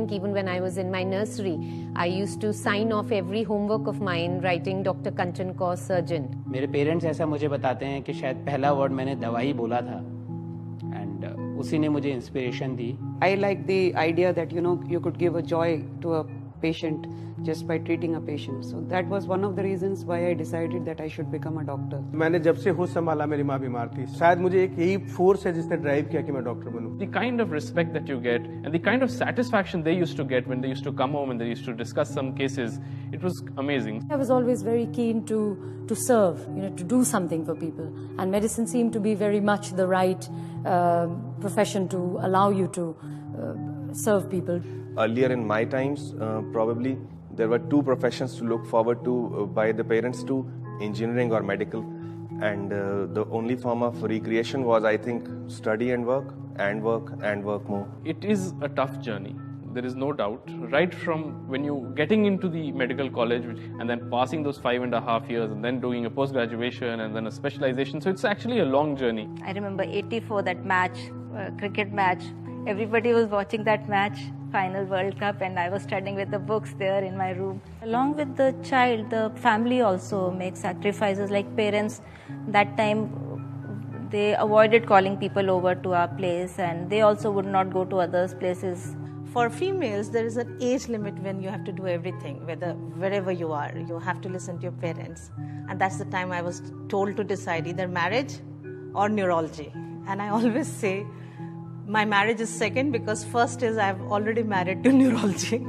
think even when I was in my nursery, I used to sign off every homework of mine writing Dr. Kanchan Kaur, surgeon. मेरे parents ऐसा मुझे बताते हैं कि शायद पहला वर्ड मैंने दवाई बोला था एंड उसी ने मुझे inspiration the. I like the idea that you could give a joy to a patient just by treating a patient. So that was one of the reasons why I decided that I should become a doctor. मैंने जब से होश संभाला मेरी माँ बीमार थी. शायद मुझे एक यही फोर्स है जिसने ड्राइव किया कि मैं doctor बनूं. The kind of respect that you get and the kind of satisfaction they used to get when they used to come home and they used to discuss some cases, it was amazing. I was always very keen to serve, to do something for people, and medicine seemed to be very much the right profession to allow you to serve people. Earlier in my times, probably there were two professions to look forward to by the parents to, engineering or medical, and the only form of recreation was, I think, study and work and work and work more. It is a tough journey. There is no doubt. Right from when you getting into the medical college and then passing those 5.5 years and then doing a post-graduation and then a specialization. So it's actually a long journey. I remember 84, that match, cricket match. Everybody was watching that match, final World Cup, and I was studying with the books there in my room. Along with the child, the family also makes sacrifices. Like parents, that time they avoided calling people over to our place, and they also would not go to others' places. For females, there is an age limit when you have to do everything, wherever you are. You have to listen to your parents. And that's the time I was told to decide either marriage or neurology. And I always say, my marriage is second because first is I've already married to neurology.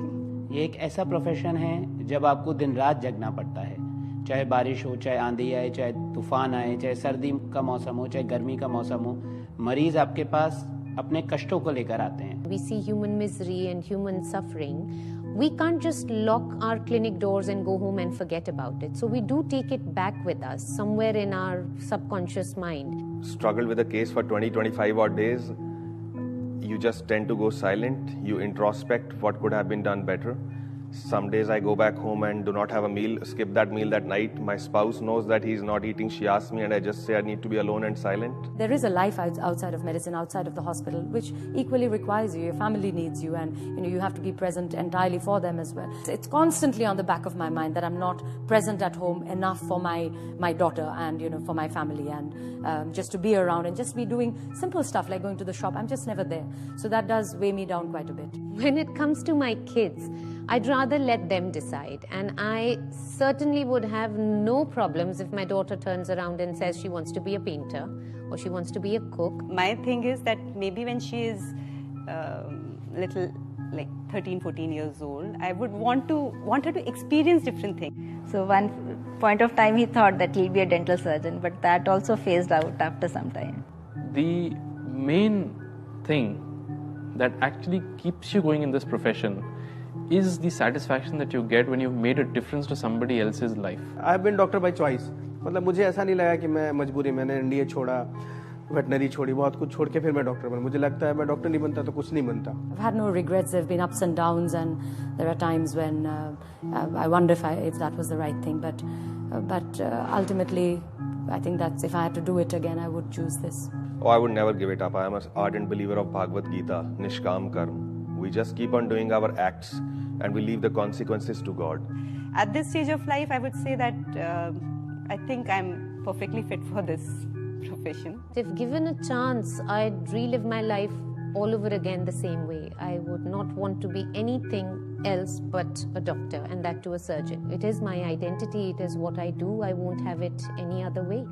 ये एक ऐसा profession है जब आपको दिन रात जगना पड़ता है, चाहे बारिश हो, चाहे आंधी आए, चाहे तूफान आए, चाहे सर्दी का मौसम हो, चाहे गर्मी का मौसम हो, मरीज आपके पास अपने कष्टों को लेकर आते हैं. We see human misery and human suffering. We can't just lock our clinic doors and go home and forget about it. So we do take it back with us, somewhere in our subconscious mind. Struggled with a case for 20-25 odd days. You just tend to go silent. You introspect what could have been done better. Some days I go back home and do not have a meal, skip that meal that night. My spouse knows that he's not eating. She asks me and I just say I need to be alone and silent. There is a life outside of medicine, outside of the hospital, which equally requires you. Your family needs you, and you have to be present entirely for them as well. It's constantly on the back of my mind that I'm not present at home enough for my daughter and for my family, and just to be around and just be doing simple stuff like going to the shop. I'm just never there. So that does weigh me down quite a bit. When it comes to my kids, I'd rather let them decide, and I certainly would have no problems if my daughter turns around and says she wants to be a painter or she wants to be a cook. My thing is that maybe when she is little, like 13-14 years old, I would want her to experience different things. So one point of time he thought that he'll be a dental surgeon, but that also phased out after some time. The main thing that actually keeps you going in this profession is the satisfaction that you get when you've made a difference to somebody else's life. I've been doctor by choice. मतलब मुझे ऐसा नहीं लगा कि मैं मजबूरी, मैंने NDA छोड़ा, वेटनरी छोड़ी, बहुत कुछ छोड़ के फिर मैं डॉक्टर बना. मुझे लगता है मैं डॉक्टर नहीं बनता तो कुछ नहीं बनता. I've had no regrets. There have been ups and downs, and there are times when I wonder if that was the right thing. But ultimately, I think that if I had to do it again, I would choose this. Oh, I would never give it up. I am an ardent believer of Bhagavad Gita, Nishkam Karma. We just keep on doing our acts and we leave the consequences to God. At this stage of life, I would say that I think I'm perfectly fit for this profession. If given a chance, I'd relive my life all over again the same way. I would not want to be anything else but a doctor, and that to a surgeon. It is my identity, it is what I do. I won't have it any other way.